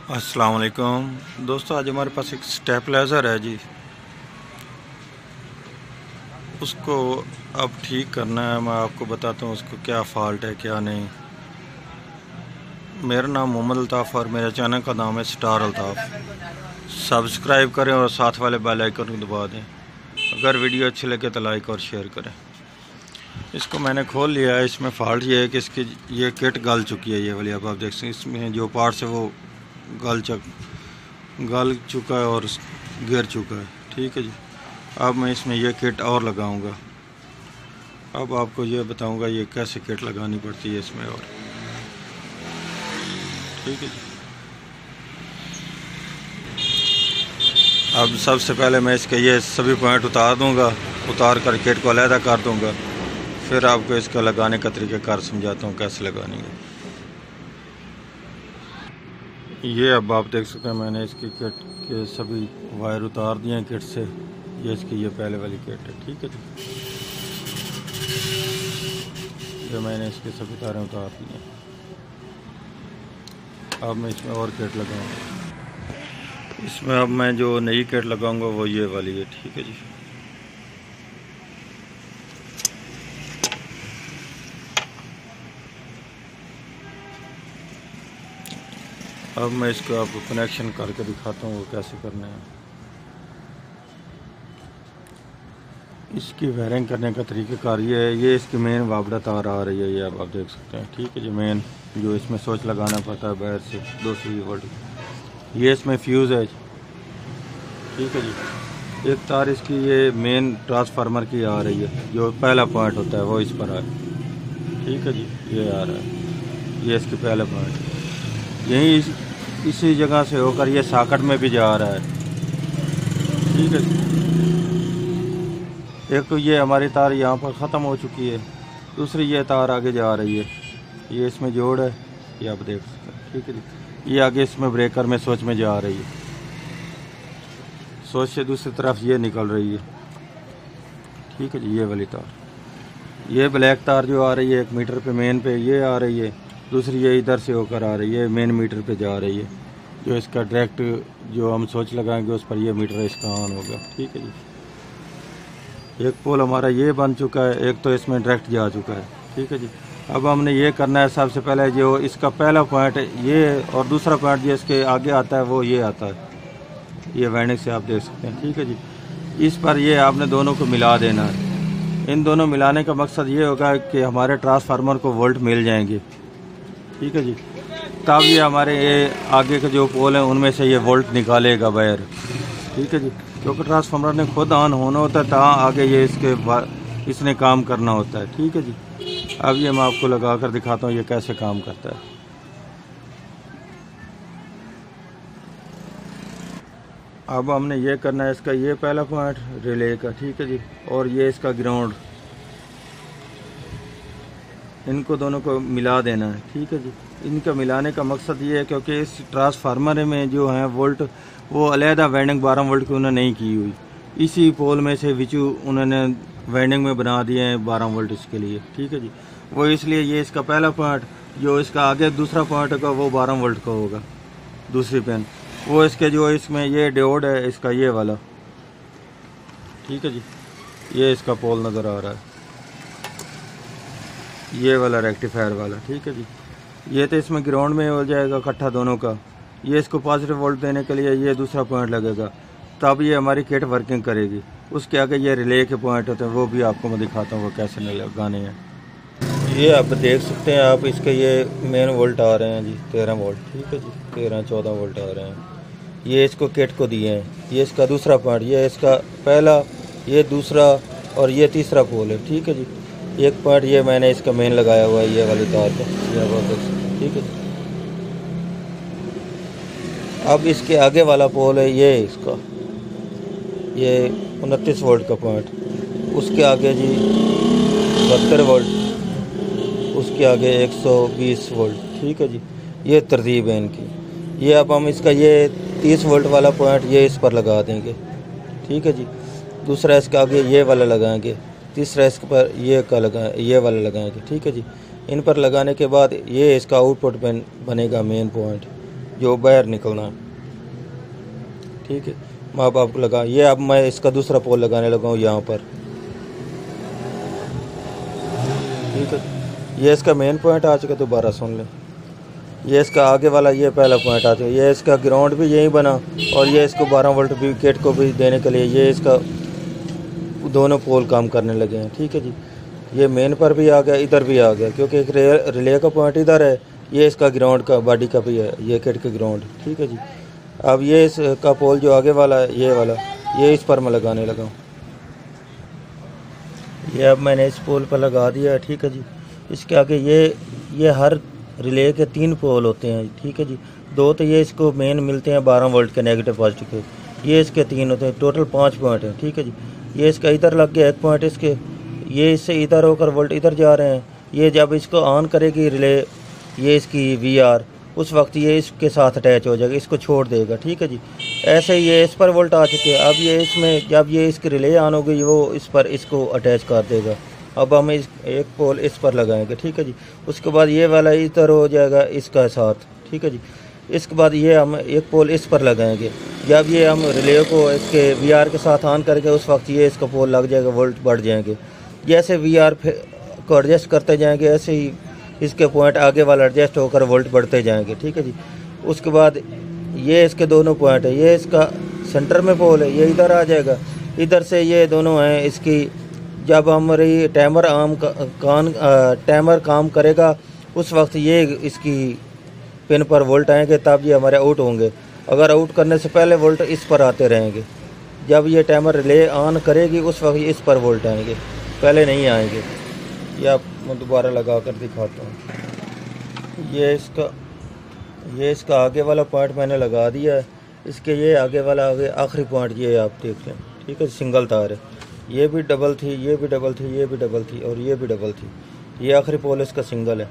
अस्सलाम वालेकुम दोस्तों, आज हमारे पास एक स्टेबलाइज़र है जी। उसको अब ठीक करना है। मैं आपको बताता हूँ उसको क्या फ़ॉल्ट है क्या नहीं। मेरा नाम मोहम्मद अल्ताफ़ और मेरे चैनल का नाम है स्टार अल्ताफ़। सब्सक्राइब करें और साथ वाले बेल आइकन को दबा दें। अगर वीडियो अच्छी लगे तो लाइक और शेयर करें। इसको मैंने खोल लिया है। इसमें फ़ॉल्ट ये है कि इसकी ये किट गल चुकी है। ये वाली अब आप देख सकते हैं, इसमें जो पार्ट्स है वो गल चुका है और गिर चुका है। ठीक है जी। अब मैं इसमें ये किट और लगाऊंगा। अब आपको ये बताऊंगा ये कैसे किट लगानी पड़ती है इसमें। और ठीक है जी। अब सबसे पहले मैं इसके ये सभी पॉइंट उतार दूंगा। उतार कर किट को अलहदा कर दूंगा। फिर आपको इसका लगाने का तरीक़ाकार समझाता हूँ कैसे लगानी है। ये अब आप देख सकते हैं, मैंने इसकी किट के सभी वायर उतार दिए हैं किट से। ये इसकी ये पहले वाली किट है। ठीक है जी। ये मैंने इसके सभी तारें उतार दी हैं। अब मैं इसमें और किट लगाऊंगा। इसमें अब मैं जो नई किट लगाऊंगा वो ये वाली है। ठीक है जी। अब मैं इसको आपको कनेक्शन करके दिखाता हूँ वो कैसे करना है। इसकी वायरिंग करने का तरीक़ाकार ये है। ये इसकी मेन वापडा तार आ रही है, ये अब आप देख सकते हैं। ठीक है जी। मेन जो इसमें स्विच लगाना पड़ता है बाहर से 200 वोल्ट। ये इसमें फ्यूज़ है। ठीक है जी। एक तार इसकी ये मेन ट्रांसफार्मर की आ रही है, जो पहला पॉइंट होता है वो इस पर है। ठीक है जी। ये आ रहा है, ये इसकी पहला पॉइंट यही इसी जगह से होकर ये सॉकेट में भी जा रहा है। ठीक है जी। एक तो ये हमारी तार यहाँ पर ख़त्म हो चुकी है, दूसरी ये तार आगे जा रही है। ये इसमें जोड़ है, ये आप देख सकते हैं। ठीक है जी। ये आगे इसमें ब्रेकर में स्विच में जा रही है। स्विच से दूसरी तरफ ये निकल रही है। ठीक है जी। ये वाली तार, ये ब्लैक तार जो आ रही है 1 मीटर पे मेन पे ये आ रही है। दूसरी ये इधर से होकर आ रही है, मेन मीटर पे जा रही है। जो इसका डायरेक्ट जो हम स्विच लगाएंगे उस पर ये मीटर इसका ऑन होगा। ठीक है जी। एक पोल हमारा ये बन चुका है, एक तो इसमें डायरेक्ट जा चुका है। ठीक है जी। अब हमने ये करना है, सबसे पहले जो इसका पहला पॉइंट ये और दूसरा पॉइंट जो इसके आगे आता है वो ये आता है। ये वायरिंग से आप देख सकते हैं। ठीक है जी। इस पर ये आपने दोनों को मिला देना है। इन दोनों मिलाने का मकसद ये होगा कि हमारे ट्रांसफार्मर को वोल्ट मिल जाएंगे। ठीक है जी। तब ये हमारे ये आगे के जो पोल हैं उनमें से ये वोल्ट निकालेगा वायर। ठीक है जी। क्योंकि ट्रांसफार्मर ने खुद ऑन होना होता है, तहाँ आगे ये इसने काम करना होता है। ठीक है जी। अब ये मैं आपको लगा कर दिखाता हूँ ये कैसे काम करता है। अब हमने ये करना है, इसका ये पहला पॉइंट रिले का। ठीक है जी। और ये इसका ग्राउंड, इनको दोनों को मिला देना है। ठीक है जी। इनका मिलाने का मकसद ये है क्योंकि इस ट्रांसफार्मर में जो है वोल्ट वो अलहदा वाइंडिंग 12 वोल्ट की उन्होंने नहीं की हुई। इसी पोल में से विचू उन्होंने वाइंडिंग में बना दिए हैं 12 वोल्ट इसके लिए। ठीक है जी। वो इसलिए ये इसका पहला पॉइंट जो इसका आगे दूसरा पॉइंट होगा वो 12 वोल्ट का होगा। दूसरी पेन वो इसके जो इसमें ये डियोड है इसका ये वाला। ठीक है जी। ये इसका पोल नज़र आ रहा है, ये वाला रेक्टिफायर वाला। ठीक है जी। ये तो इसमें ग्राउंड में हो जाएगा इकट्ठा दोनों का। ये इसको पॉजिटिव वोल्ट देने के लिए ये दूसरा पॉइंट लगेगा, तब ये हमारी किट वर्किंग करेगी। उसके आगे ये रिले के पॉइंट होते हैं, वो भी आपको मैं दिखाता हूँ वो कैसे लगाने हैं। ये आप देख सकते हैं, आप इसके ये मेन वोल्ट आ रहे हैं जी 13 वोल्ट। ठीक है जी। 13-14 वोल्ट आ रहे हैं। ये इसको किट को दिए हैं। ये इसका दूसरा पॉइंट, ये इसका पहला, ये दूसरा और ये तीसरा पोल है। ठीक है जी। एक पॉइंट ये मैंने इसका मेन लगाया हुआ है ये वाली तार को। ठीक है। अब इसके आगे वाला पोल है ये इसका, ये 29 वोल्ट का पॉइंट। उसके आगे जी 72 वोल्ट, उसके आगे 120 वोल्ट। ठीक है जी। ये तरतीब है इनकी। ये अब हम इसका ये 30 वोल्ट वाला पॉइंट ये इस पर लगा देंगे। ठीक है जी। दूसरा इसका आगे ये वाला लगाएंगे, तीसरा इसके पर ये वाला लगाएंगे। ठीक है जी। इन पर लगाने के बाद ये इसका आउटपुट पेन बनेगा मेन पॉइंट। जो बाहर निकलना है। ठीक है, मैं अब आपको लगा ये, अब मैं इसका दूसरा पोल लगाने लगा हूँ यहाँ पर। ठीक है, ये इसका मेन पॉइंट आ चुका, दोबारा सुन लें। ये इसका आगे वाला ये पहला पॉइंट आ चुका, ये इसका ग्राउंड भी यहीं बना, और ये इसको 12 वोल्ट विकेट को भी देने के लिए ये इसका दोनों पोल काम करने लगे हैं। ठीक है जी, ये मेन पर भी आ गया, इधर भी आ गया, क्योंकि एक रिले का पॉइंट इधर है, ये इसका ग्राउंड का बॉडी का भी है, ये किट का ग्राउंड। ठीक है जी, अब ये इसका पोल जो आगे वाला है, ये वाला, ये इस पर मैं लगाने लगा हूँ। ये अब मैंने इस पोल पर लगा दिया। ठीक है जी, इसके आगे ये हर रिले के 3 पोल होते हैं। ठीक है जी, 2 तो ये इसको मेन मिलते हैं 12 वोल्ट के नेगेटिव पॉजिटिव के, ये इसके 3 होते हैं, टोटल 5 पॉइंट हैं। ठीक है जी, ये इसका इधर लग गया 1 पॉइंट इसके, ये इससे इधर होकर वोल्ट इधर जा रहे हैं। ये जब इसको ऑन करेगी रिले, ये इसकी VR, उस वक्त ये इसके साथ अटैच हो जाएगा, इसको छोड़ देगा। ठीक है जी, ऐसे ही ये इस पर वोल्ट आ चुके हैं। अब ये इसमें जब ये इसकी रिले ऑन हो गई, वो इस पर इसको अटैच कर देगा। अब हम एक पोल इस पर लगाएंगे। ठीक है जी, उसके बाद ये वाला इधर हो जाएगा इसका साथ। ठीक है जी, इसके बाद ये हम एक पोल इस पर लगाएंगे। जब ये हम रिले को इसके VR के साथ ऑन करेंगे, उस वक्त ये इसका पोल लग जाएगा, वोल्ट बढ़ जाएंगे। जैसे VR को एडजस्ट करते जाएंगे, ऐसे ही इसके पॉइंट आगे वाला एडजस्ट होकर वोल्ट बढ़ते जाएंगे। ठीक है जी, उसके बाद ये इसके दोनों पॉइंट है, ये इसका सेंटर में पोल है, ये इधर आ जाएगा, इधर से ये दोनों हैं इसकी। जब हमारी टाइमर काम करेगा, उस वक्त ये इसकी पिन पर वोल्ट आएंगे, तब ये हमारे आउट होंगे। अगर आउट करने से पहले वोल्ट इस पर आते रहेंगे। जब ये टाइमर रिले ऑन करेगी, उस वक्त इस पर वोल्ट आएंगे, पहले नहीं आएंगे। ये आप मैं दोबारा लगा कर दिखाता हूँ। ये इसका आगे वाला पॉइंट मैंने लगा दिया है। इसके ये आगे वाला आखिरी पॉइंट ये आप देख लें। ठीक है, सिंगल तार है, ये भी डबल थी, ये भी डबल थी, ये भी डबल थी, और ये भी डबल थी। ये आखिरी पोल इसका सिंगल है।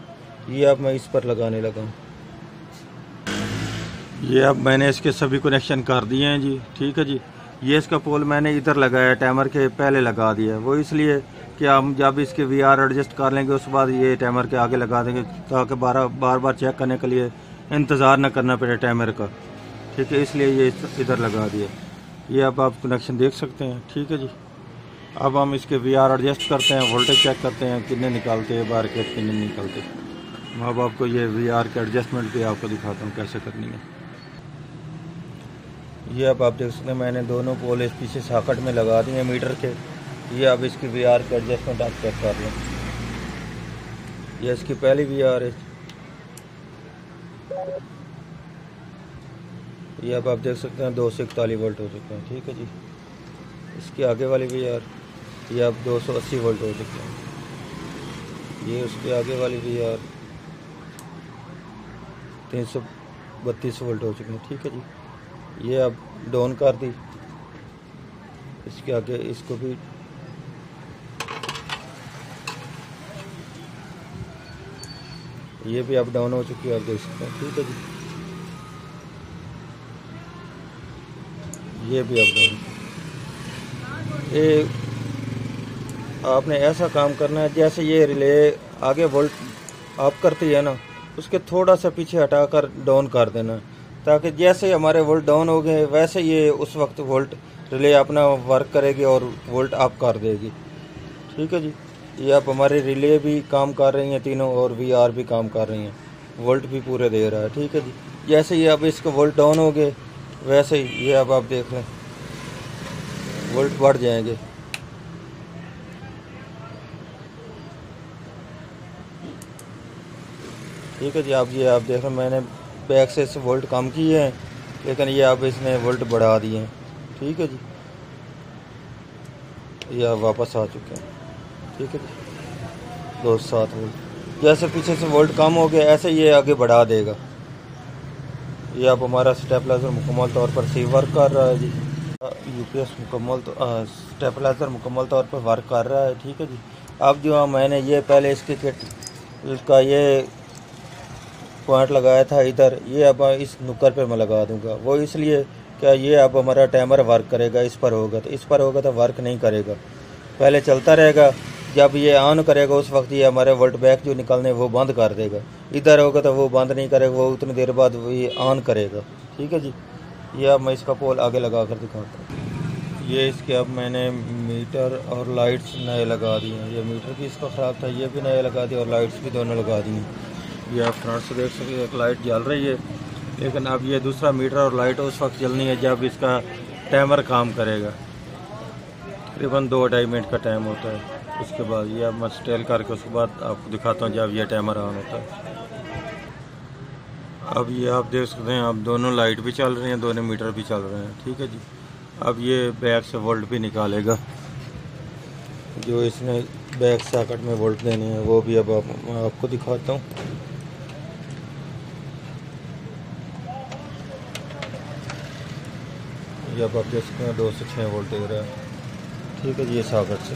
ये अब मैं इस पर लगाने लगा हूँ। ये अब मैंने इसके सभी कनेक्शन कर दिए हैं जी। ठीक है जी, ये इसका पोल मैंने इधर लगाया, टाइमर के पहले लगा दिया है। वो इसलिए कि हम जब इसके VR एडजस्ट कर लेंगे, उसके बाद ये टाइमर के आगे लगा देंगे, ताकि बार बार चेक करने के लिए इंतज़ार न करना पड़े टाइमर का। ठीक है, इसलिए ये इधर लगा दिया। ये अब आप कनेक्शन देख सकते हैं। ठीक है जी, अब हम इसके VR एडजस्ट करते हैं, वोल्टेज चेक करते हैं कितने निकालते हैं बार के, कितने निकलते। मैं अब आपको ये VR के एडजस्टमेंट भी आपको दिखाता हूँ कैसे करनी है। ये अब आप देख सकते हैं, मैंने दोनों पोल इस पीछे सॉकेट में लगा दिए हैं मीटर के। ये अब इसकी VR के एडजस्टमेंट आप चेक कर लें। ये इसकी पहली VR है। ये अब आप देख सकते हैं 241 वोल्ट हो चुके हैं। ठीक है जी, इसके आगे वाली VR, ये अब 280 वोल्ट हो चुके हैं। ये उसके आगे वाली VR 332 वोल्ट हो चुके हैं। ठीक है जी, ये अब डाउन कर दी। इसके आगे इसको भी ये भी अप डाउन हो चुकी है, आप देख सकते हैं। ठीक है जी, ये भी अप डाउन। ये आपने ऐसा काम करना है, जैसे ये रिले आगे वोल्ट अप करती है ना, उसके थोड़ा सा पीछे हटाकर डाउन कर देना, ताकि जैसे हमारे वोल्ट डाउन हो गए, वैसे ये उस वक्त वोल्ट रिले अपना वर्क करेगी और वोल्ट अप कर देगी। ठीक है जी, ये अब हमारे रिले भी काम कर रही हैं तीनों, और VR भी काम कर रही हैं, वोल्ट भी पूरे दे रहा है। ठीक है जी, जैसे ये अब इसका वोल्ट डाउन हो गए, वैसे ही ये अब आप देख लें वोल्ट बढ़ जाएंगे। ठीक है जी, अब ये आप देख लें, मैंने बैक से वोल्ट कम किए हैं, लेकिन ये अब इसने वोल्ट बढ़ा दिए हैं। ठीक है जी, ये अब वापस आ चुके हैं। ठीक है जी, 207 वोल्ट। जैसे पीछे से वोल्ट कम हो गया, ऐसे ये आगे बढ़ा देगा। ये अब हमारा स्टेबलाइजर मुकम्मल तौर पर सही वर्क कर रहा है जी। UPS स्टेबलाइजर मुकम्मल तौर पर वर्क कर रहा है। ठीक है जी, अब जो मैंने ये पहले इसके किट का ये पॉइंट लगाया था इधर, ये अब इस नुक्कर पे मैं लगा दूंगा। वो इसलिए क्या, ये अब हमारा टाइमर वर्क करेगा, इस पर होगा तो वर्क नहीं करेगा, पहले चलता रहेगा, जब ये ऑन करेगा उस वक्त ये हमारे वोल्ट बैक जो निकलने वो बंद कर देगा। इधर होगा तो वो बंद नहीं करेगा, वो उतनी देर बाद ये ऑन करेगा। ठीक है जी। ये अब मैं इसका पोल आगे लगा कर दिखाता हूँ। ये इसके अब मैंने मीटर और लाइट्स नए लगा दिए हैं। ये मीटर भी इसका ख़राब था, ये भी नए लगा दिए और लाइट्स भी दोनों लगा दी हैं। ये आप फ्रंट से देख सकते हैं, एक लाइट जल रही है, लेकिन अब ये दूसरा मीटर और लाइट उस वक्त जलनी है जब इसका टाइमर काम करेगा। तकरीबन 2-2.5 मिनट का टाइम होता है। उसके बाद ये अब मैं स्टेल करके उसके बाद आपको दिखाता हूँ जब ये टाइमर ऑन होता है। अब ये आप देख सकते हैं, अब दोनों लाइट भी चल रही हैं, दोनों मीटर भी चल रहे हैं। ठीक है जी। अब ये बैक से वोल्ट भी निकालेगा, जो इसने बैक सॉकेट में वोल्ट देने हैं वो भी अब मैं आपको दिखाता हूँ। ये अब आप देख सकते हैं 2 से 6 वोल्ट दे रहा है। ठीक है जी। ये सॉकेट से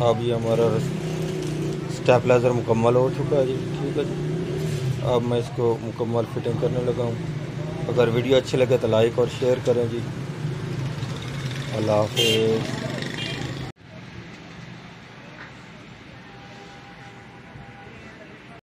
अब ये हमारा स्टेबलाइज़र मुकम्मल हो चुका है जी। ठीक है जी। अब मैं इसको मुकम्मल फिटिंग करने लगा हूँ। अगर वीडियो अच्छी लगे तो लाइक और शेयर करें जी। अल्लाह हाफ़िज़।